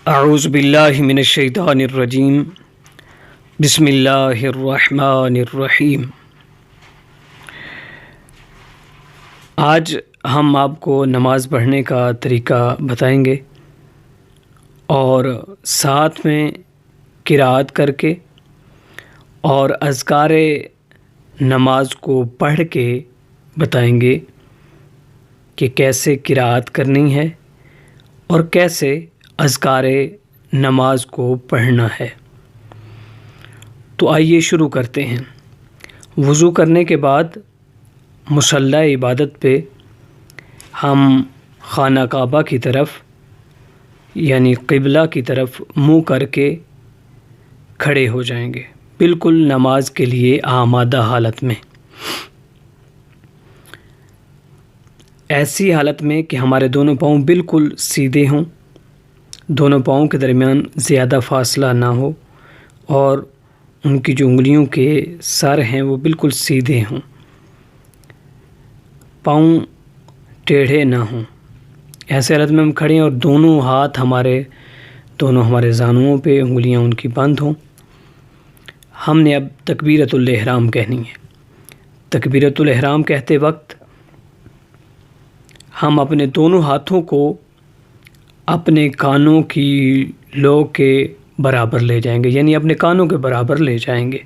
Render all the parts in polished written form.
اعوذ باللہ من الشیطان الرجیم بسم اللہ الرحمن الرحیم۔ آج ہم آپ کو نماز پڑھنے کا طریقہ بتائیں گے اور ساتھ میں قرأت کر کے اور اذکار نماز کو پڑھ کے بتائیں گے کہ کیسے قرأت کرنی ہے اور کیسے اذکار نماز کو پڑھنا ہے۔ تو آئیے شروع کرتے ہیں۔ وضو کرنے کے بعد مصلی عبادت پہ ہم خانہ کعبہ کی طرف یعنی قبلہ کی طرف منہ کر کے کھڑے ہو جائیں گے، بالکل نماز کے لیے آمادہ حالت میں، ایسی حالت میں کہ ہمارے دونوں پاؤں بالکل سیدھے ہوں، دونوں پاؤں کے درمیان زیادہ فاصلہ نہ ہو اور ان کی جو انگلیوں کے سر ہیں وہ بالکل سیدھے ہوں، پاؤں ٹیڑھے نہ ہوں۔ ایسے حالت میں ہم کھڑے ہیں اور دونوں ہاتھ ہمارے زانوؤں پہ، انگلیاں ان کی بند ہوں۔ ہم نے اب تکبیرۃ الاحرام کہنی ہے۔ تکبیرۃ الاحرام کہتے وقت ہم اپنے دونوں ہاتھوں کو اپنے کانوں کی لو کے برابر لے جائیں گے، یعنی اپنے کانوں کے برابر لے جائیں گے،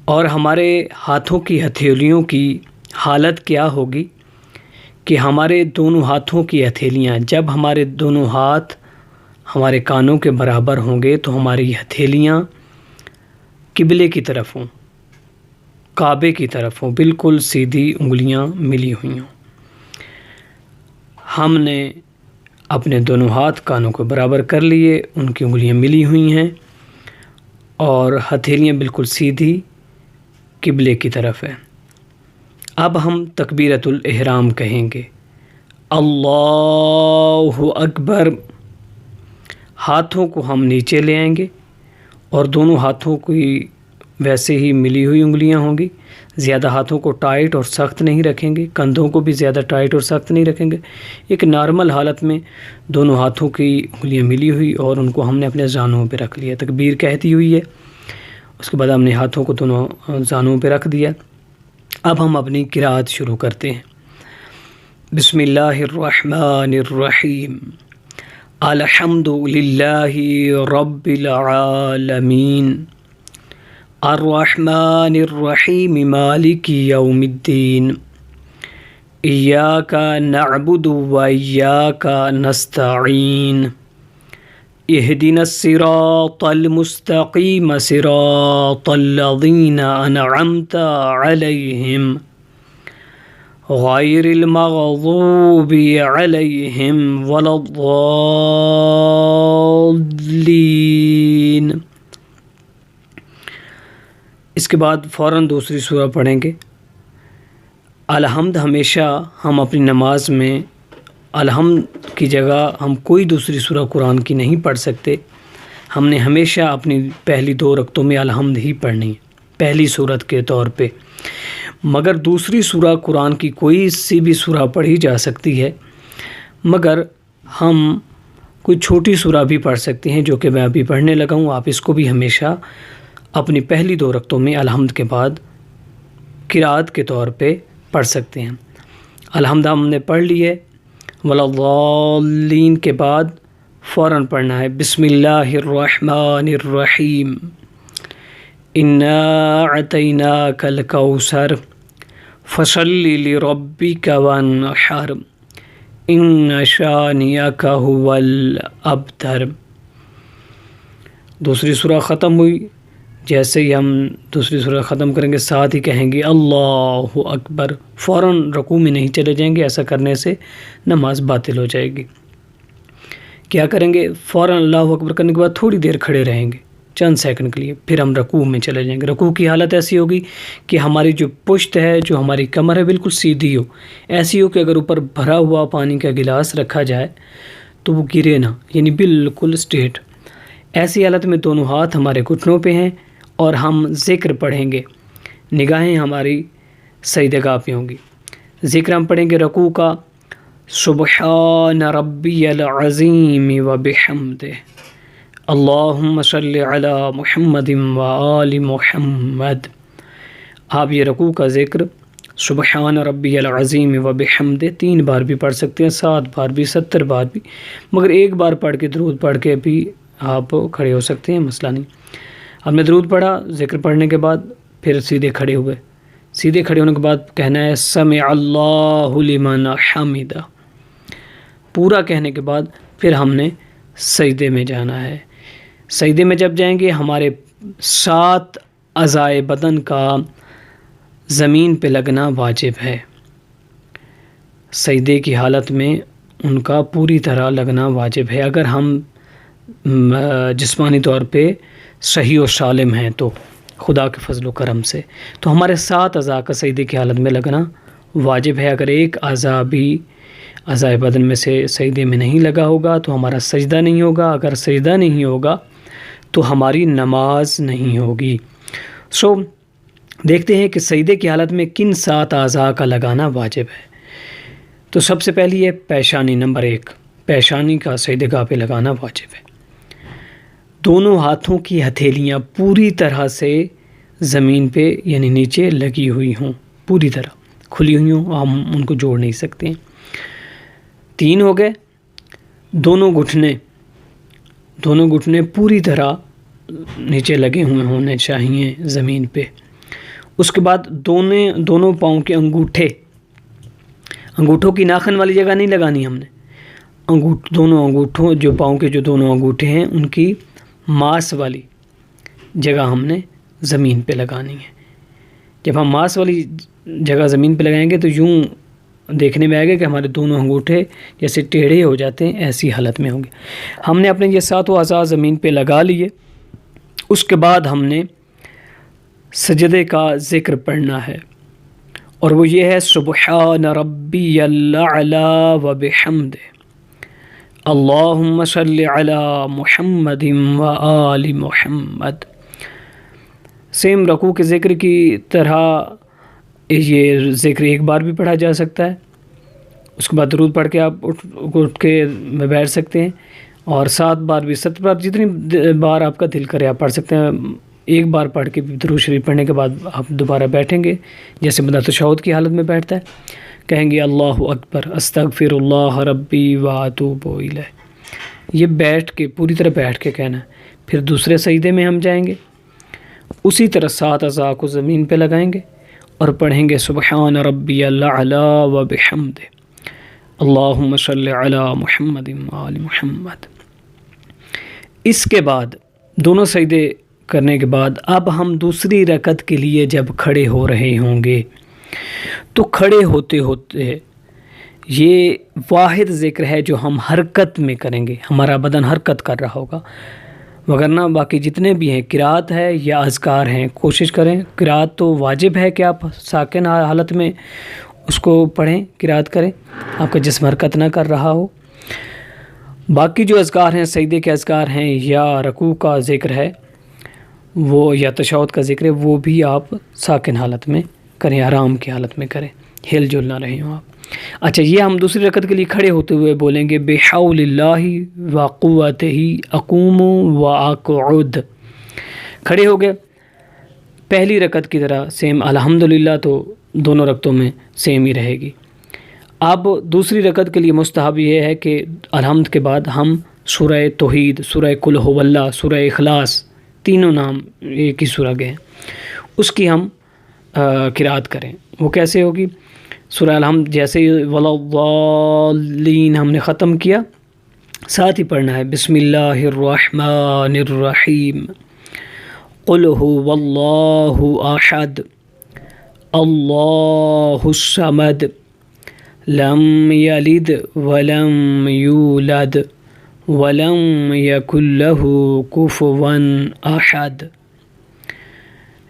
اور ہمارے ہاتھوں کی ہتھیلیوں کی حالت کیا ہوگی کہ ہمارے دونوں ہاتھوں کی ہتھیلیاں، جب ہمارے دونوں ہاتھ ہمارے کانوں کے برابر ہوں گے تو ہماری ہتھیلیاں قبلے کی طرف ہوں، کعبے کی طرف ہوں، بالکل سیدھی انگلیاں ملی ہوئی ہوں۔ ہم نے اپنے دونوں ہاتھ کانوں کو برابر کر لیے، ان کی انگلیاں ملی ہوئی ہیں اور ہتھیلیاں بالکل سیدھی قبلے کی طرف ہیں۔ اب ہم تکبیرۃ الاحرام کہیں گے، اللہ اکبر۔ ہاتھوں کو ہم نیچے لے آئیں گے اور دونوں ہاتھوں کی ویسے ہی ملی ہوئی انگلیاں ہوں گی، زیادہ ہاتھوں کو ٹائٹ اور سخت نہیں رکھیں گے، کندھوں کو بھی زیادہ ٹائٹ اور سخت نہیں رکھیں گے، ایک نارمل حالت میں دونوں ہاتھوں کی انگلیاں ملی ہوئی اور ان کو ہم نے اپنے زانوؤں پہ رکھ لیا، تکبیر کہتی ہوئی ہے، اس کے بعد ہم نے ہاتھوں کو دونوں زانوؤں پہ رکھ دیا۔ اب ہم اپنی قرأت شروع کرتے ہیں۔ بسم اللہ الرحمن الرحیم، الحمد للہ رب العالمین، الرحمن الرحیم، مالک یوم الدین، ایاک نعبد و ایاک نستعین، اہدنا الصراط المستقیم، صراط الذین انعمت علیہم، غیر المغضوب علیہم ولا الضالین۔ اس کے بعد فوراً دوسری سورہ پڑھیں گے۔ الحمد، ہمیشہ ہم اپنی نماز میں الحمد کی جگہ ہم کوئی دوسری سورہ قرآن کی نہیں پڑھ سکتے، ہم نے ہمیشہ اپنی پہلی 2 رکعتوں میں الحمد ہی پڑھنی ہے پہلی سورت کے طور پہ، مگر دوسری سورہ قرآن کی کوئی سی بھی سورہ پڑھی جا سکتی ہے، مگر ہم کوئی چھوٹی سورہ بھی پڑھ سکتے ہیں جو کہ میں ابھی پڑھنے لگا ہوں۔ آپ اس کو بھی ہمیشہ اپنی پہلی 2 رکعتوں میں الحمد کے بعد قرأت کے طور پہ پڑھ سکتے ہیں۔ الحمد ہم نے پڑھ لی ہے، ولا الضالین کے بعد فوراً پڑھنا ہے بسم اللہ الرحمن الرحیم، انا اعطیناک الکوثر فصل لربک وانحر، ان شانئک هو الابتر۔ دوسری سورہ ختم ہوئی، جیسے ہی ہم دوسری سورہ ختم کریں گے ساتھ ہی کہیں گے اللہ اکبر، فوراً رکوع میں نہیں چلے جائیں گے، ایسا کرنے سے نماز باطل ہو جائے گی۔ کیا کریں گے؟ فوراً اللہ اکبر کرنے کے بعد تھوڑی دیر کھڑے رہیں گے، چند سیکنڈ کے لیے، پھر ہم رکوع میں چلے جائیں گے۔ رکوع کی حالت ایسی ہوگی کہ ہماری جو پشت ہے، جو ہماری کمر ہے، بالکل سیدھی ہو، ایسی ہو کہ اگر اوپر بھرا ہوا پانی کا گلاس رکھا جائے تو وہ گرے نہ، یعنی بالکل اسٹریٹ۔ ایسی حالت میں دونوں ہاتھ ہمارے گھٹنوں پہ ہیں اور ہم ذکر پڑھیں گے، نگاہیں ہماری سجدہ گاہ پہ ہوں گی۔ ذکر ہم پڑھیں گے رکوع کا، سبحان ربی العظیم وبحمدہ اللہم صلی علی محمد وآل محمد۔ آپ یہ رکوع کا ذکر سبحان ربی العظیم وبحمدہ 3 بار بھی پڑھ سکتے ہیں، 7 بار بھی، 70 بار بھی، مگر ایک بار پڑھ کے درود پڑھ کے بھی آپ کھڑے ہو سکتے ہیں، مسئلہ نہیں۔ آپ نے درود پڑھا، ذکر پڑھنے کے بعد پھر سیدھے کھڑے ہوئے، سیدھے کھڑے ہونے کے بعد کہنا ہے سمع اللہ لمن حمدہ، پورا کہنے کے بعد پھر ہم نے سجدے میں جانا ہے۔ سجدے میں جب جائیں گے ہمارے 7 اعضائے بدن کا زمین پہ لگنا واجب ہے، سجدے کی حالت میں ان کا پوری طرح لگنا واجب ہے۔ اگر ہم جسمانی طور پہ صحیح و سالم ہیں تو خدا کے فضل و کرم سے تو ہمارے 7 اعضاء کا سجدے کی حالت میں لگنا واجب ہے۔ اگر ایک اعضاء بھی اعضائے بدن میں سے سجدے میں نہیں لگا ہوگا تو ہمارا سجدہ نہیں ہوگا، اگر سجدہ نہیں ہوگا تو ہماری نماز نہیں ہوگی۔ دیکھتے ہیں کہ سجدے کی حالت میں کن 7 اعضاء کا لگانا واجب ہے۔ تو سب سے پہلی ہے پیشانی، نمبر 1، پیشانی کا سجدے گاہ پہ لگانا واجب ہے۔ دونوں ہاتھوں کی ہتھیلیاں پوری طرح سے زمین پہ یعنی نیچے لگی ہوئی ہوں، پوری طرح کھلی ہوئی ہوں، ہم ان کو جوڑ نہیں سکتے ہیں۔ 3 ہو گئے، دونوں گھٹنے پوری طرح نیچے لگے ہوئے ہونے چاہیے زمین پہ۔ اس کے بعد دونوں پاؤں کے انگوٹھوں کی ناخن والی جگہ نہیں لگانی ہم نے، دونوں انگوٹھوں جو پاؤں کے جو دونوں انگوٹھے ہیں ان کی ماس والی جگہ ہم نے زمین پہ لگانی ہے۔ جب ہم ماس والی جگہ زمین پہ لگائیں گے تو یوں دیکھنے میں آئے گا کہ ہمارے دونوں انگوٹھے جیسے ٹیڑھے ہو جاتے ہیں، ایسی حالت میں ہوں گے۔ ہم نے اپنے یہ 7 اعضاء زمین پہ لگا لیے، اس کے بعد ہم نے سجدے کا ذکر پڑھنا ہے، اور وہ یہ ہے سبحان ربی الاعلی وبحمدہ اللہم صلی علی محمد وآل محمد۔ سیم رکوع کے ذکر کی طرح یہ ذکر ایک بار بھی پڑھا جا سکتا ہے، اس کے بعد درود پڑھ کے آپ اٹھ کے بیٹھ سکتے ہیں، اور 7 بار بھی 7 بار جتنی بار آپ کا دل کرے آپ پڑھ سکتے ہیں۔ ایک بار پڑھ کے درود شریف پڑھنے کے بعد آپ دوبارہ بیٹھیں گے، جیسے بندہ تشہد کی حالت میں بیٹھتا ہے، کہیں گے اللہ اکبر استغفر اللہ ربی واتوب الیہ، یہ بیٹھ کے پوری طرح بیٹھ کے کہنا ہے۔ پھر دوسرے سجدے میں ہم جائیں گے، اسی طرح 7 اعضاء کو زمین پہ لگائیں گے اور پڑھیں گے سبحان ربی الاعلی وبحمدہ اللہم صلی علی محمد وآل محمد۔ اس کے بعد دونوں سجدے کرنے کے بعد اب ہم دوسری رکعت کے لیے جب کھڑے ہو رہے ہوں گے تو کھڑے ہوتے ہوتے یہ واحد ذکر ہے جو ہم حرکت میں کریں گے، ہمارا بدن حرکت کر رہا ہوگا، وگرنہ باقی جتنے بھی ہیں قرات ہے یا اذکار ہیں، کوشش کریں قرات تو واجب ہے کہ آپ ساکن حالت میں اس کو پڑھیں، قرات کریں، آپ کا جسم حرکت نہ کر رہا ہو۔ باقی جو اذکار ہیں، سجدے کے اذکار ہیں یا رکوع کا ذکر ہے وہ یا تشہد کا ذکر ہے، وہ بھی آپ ساکن حالت میں کریں، آرام کی حالت میں کریں، ہل جل نہ رہے ہوں آپ۔ اچھا، یہ ہم دوسری رکعت کے لیے کھڑے ہوتے ہوئے بولیں گے بحول اللہ وقوتہ اقوم واقعد۔ کھڑے ہو گئے، پہلی رکعت کی طرح سیم الحمدللہ تو دونوں رکعتوں میں سیم ہی رہے گی۔ اب دوسری رکعت کے لیے مستحب یہ ہے کہ الحمد کے بعد ہم سورہ توحید، سورہ قل ھو اللہ، سورہ اخلاص، تینوں نام ایک ہی سورہ کے ہیں، اس کی ہم قرات کریں۔ وہ کیسے ہوگی؟ سورہ الحمد جیسے ہی وَلَضَّالِّينَ ہم نے ختم کیا، ساتھ ہی پڑھنا ہے بسم اللہ الرحمن الرحیم، قل ھو اللہ احد اللہ الصمد لم یلد ولم یولد ولم یکن لہ کفوا احد۔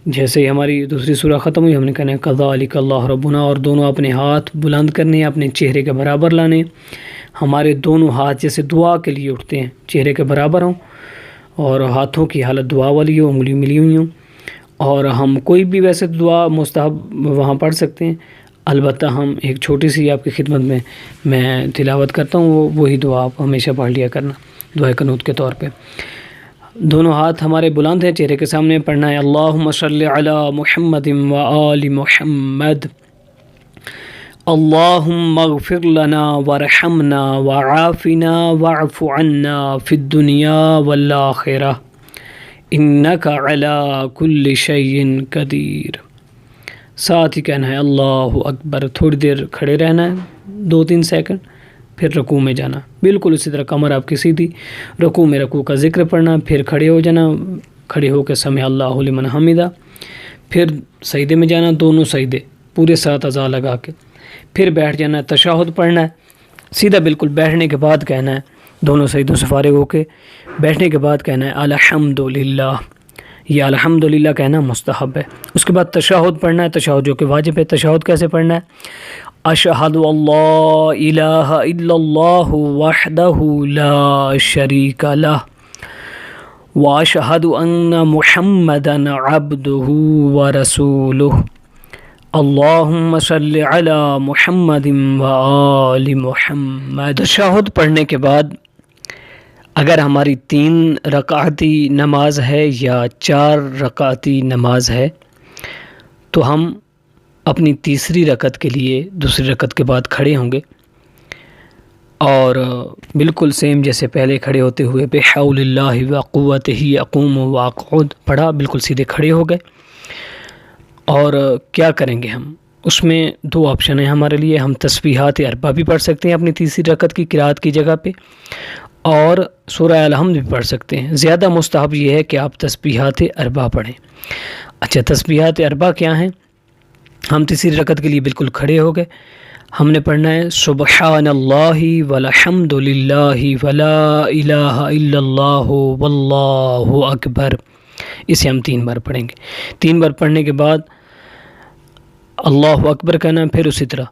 جیسے ہی ہماری دوسری سورہ ختم ہوئی ہم نے کہنا ہے کذالک اللہ ربنا، اور دونوں اپنے ہاتھ بلند کرنے ہیں، اپنے چہرے کے برابر لانے، ہمارے دونوں ہاتھ جیسے دعا کے لیے اٹھتے ہیں چہرے کے برابر ہوں، اور ہاتھوں کی حالت دعا والی ہو، انگلی ملی ہوئی ہوں، اور ہم کوئی بھی ویسے دعا مستحب وہاں پڑھ سکتے ہیں۔ البتہ ہم ایک چھوٹی سی آپ کی خدمت میں تلاوت کرتا ہوں، وہی دعا آپ ہمیشہ پڑھ لیا کرنا دعائے قنوت کے طور پہ۔ دونوں ہاتھ ہمارے بلند ہیں، چہرے کے سامنے پڑھنا ہے اللہم صلی علی محمد و آل محمد، اللہم اغفر لنا ورحمنا وعافنا واعف عنا فی الدنیا والآخرہ انک علی کل شیء قدیر۔ ساتھ ہی کہنا ہے اللہ اکبر، تھوڑی دیر کھڑے رہنا ہے 2-3 سیکنڈ، پھر رکوع میں جانا، بالکل اسی طرح کمر آپ کی سیدھی، رکوع میں رکوع کا ذکر پڑھنا، پھر کھڑے ہو جانا، کھڑے ہو کے سمع اللہ لمن حمدہ، پھر سجدے میں جانا، دونوں سجدے پورے 7 اعضاء لگا کے، پھر بیٹھ جانا ہے، تشہد پڑھنا ہے، سیدھا بالکل بیٹھنے کے بعد کہنا ہے، دونوں سجدوں سے فارغ ہو کے بیٹھنے کے بعد کہنا ہے الحمدللہ، یہ الحمدللہ کہنا مستحب ہے۔ اس کے بعد تشہد پڑھنا ہے، تشہد جو کہ واجب ہے۔ تشہد کیسے پڑھنا ہے؟ اشہد اللہ الہ الا اللہ وحدہ لا شریک لہ واشہد ان محمدا عبدہ ورسولہ اللہم صلی علی محمد وآل محمد۔ تشہد پڑھنے کے بعد اگر ہماری 3 رکعتی نماز ہے یا 4 رکعتی نماز ہے تو ہم اپنی تیسری رکعت کے لیے دوسری رکعت کے بعد کھڑے ہوں گے، اور بالکل سیم جیسے پہلے کھڑے ہوتے ہوئے بحول اللہ وقوتہ اقوم واقعد پڑھا، بالکل سیدھے کھڑے ہو گئے۔ اور کیا کریں گے ہم؟ اس میں 2 آپشن ہیں ہمارے لیے، ہم تسبیحات اربع بھی پڑھ سکتے ہیں اپنی تیسری رکعت کی قرات کی جگہ پہ، اور سورہ الحمد بھی پڑھ سکتے ہیں۔ زیادہ مستحب یہ ہے کہ آپ تسبیحات اربع پڑھیں۔ اچھا، تسبیحات اربع کیا ہیں؟ ہم تیسری رکعت کے لیے بالکل کھڑے ہو گئے، ہم نے پڑھنا ہے سبحان اللہ والحمد للہ ولا الہ الا اللہ واللہ اکبر، اسے ہم 3 بار پڑھیں گے۔ 3 بار پڑھنے کے بعد اللہ اکبر کہنا ہے، پھر اسی طرح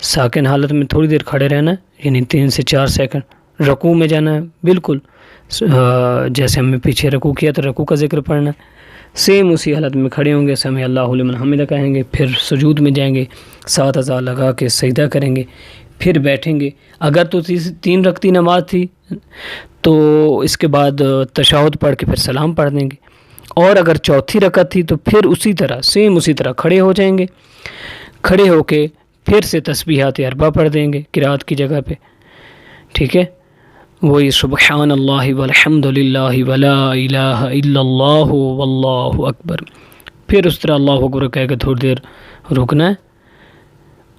ساکن حالت میں تھوڑی دیر کھڑے رہنا ہے، یعنی 3 سے 4 سیکنڈ، رکوع میں جانا ہے، بالکل جیسے ہم نے پیچھے رکوع کیا تو رکوع کا ذکر پڑھنا ہے، سیم اسی حالت میں کھڑے ہوں گے، سمع اللہ لمن حمدہ کہیں گے، پھر سجود میں جائیں گے، 7 اعضاء لگا کے سجدہ کریں گے، پھر بیٹھیں گے۔ اگر تو 3 رکعتی نماز تھی تو اس کے بعد تشہد پڑھ کے پھر سلام پڑھ دیں گے، اور اگر چوتھی رکعت تھی تو پھر اسی طرح سیم اسی طرح کھڑے ہو جائیں گے، کھڑے ہو کے پھر سے تسبیحات اربع پڑھ دیں گے قرات کی جگہ پہ، ٹھیک ہے، وہی سبحان اللہ والحمد للہ ولا الہ الا اللہ واللہ اکبر، پھر اس طرح اللہ اکبر کہہ کے تھوڑی دیر رکنا ہے،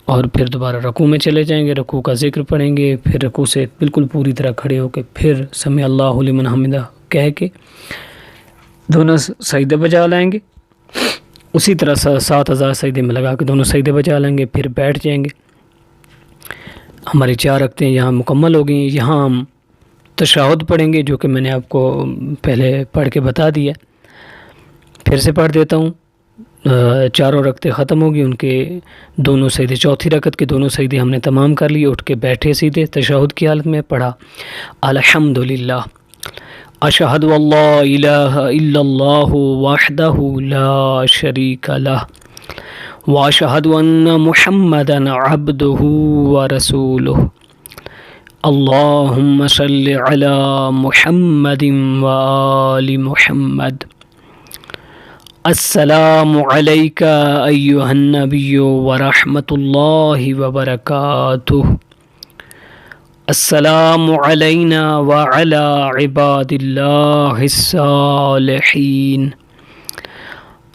اور پھر دوبارہ رکوع میں چلے جائیں گے، رکوع کا ذکر پڑھیں گے، پھر رکوع سے بالکل پوری طرح کھڑے ہو کے پھر سمع اللہ لمن حمدہ کہہ کے دونوں سجدے بجا لائیں گے، اسی طرح 7 اعضاء سجدے میں لگا کے دونوں سجدے بجا لیں گے، پھر بیٹھ جائیں گے۔ ہماری 4 رکعتیں یہاں مکمل ہو گئیں۔ یہاں ہم تشہد پڑھیں گے جو کہ میں نے آپ کو پہلے پڑھ کے بتا دیا، پھر سے پڑھ دیتا ہوں۔ 4 رکعتیں ختم ہوگی، ان کے دونوں سجدے، چوتھی رکعت کے دونوں سجدے ہم نے تمام کر لیے، اٹھ کے بیٹھے سیدھے تشہد کی حالت میں، پڑھا الحمدللہ اشہد اللہ الہ الا اللہ وحدہ لا شریک لہ واشہد ان محمدا عبدہ ورسولہ اللہم صلی علی محمد وآل محمد السلام علیک ایہا النبی ورحمۃ اللہ وبرکاتہ السلام علینا وعلی عباد اللہ الصالحین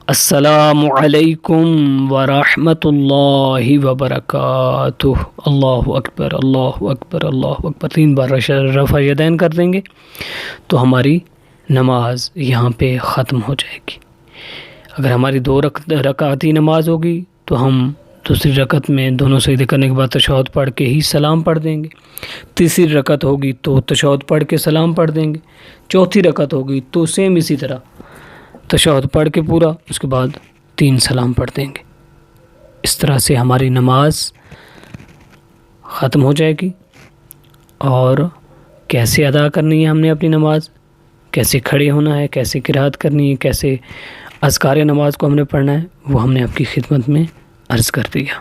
السلام علیکم ورحمۃ اللہ وبرکاتہ۔ اللہ اکبر اللہ اکبر اللہ اکبر، 3 بار رفع یدین کر دیں گے تو ہماری نماز یہاں پہ ختم ہو جائے گی۔ اگر ہماری 2 رکعتی نماز ہوگی تو ہم دوسری رکعت میں دونوں سجدے کرنے کے بعد تشہد پڑھ کے ہی سلام پڑھ دیں گے، تیسری رکعت ہوگی تو تشہد پڑھ کے سلام پڑھ دیں گے، چوتھی رکعت ہوگی تو سیم اسی طرح تشہد پڑھ کے پورا، اس کے بعد 3 سلام پڑھ دیں گے۔ اس طرح سے ہماری نماز ختم ہو جائے گی۔ اور کیسے ادا کرنی ہے ہم نے اپنی نماز، کیسے کھڑے ہونا ہے، کیسے قرات کرنی ہے، کیسے اذکار نماز کو ہم نے پڑھنا ہے، وہ ہم نے آپ کی خدمت میں عرض کر دیا۔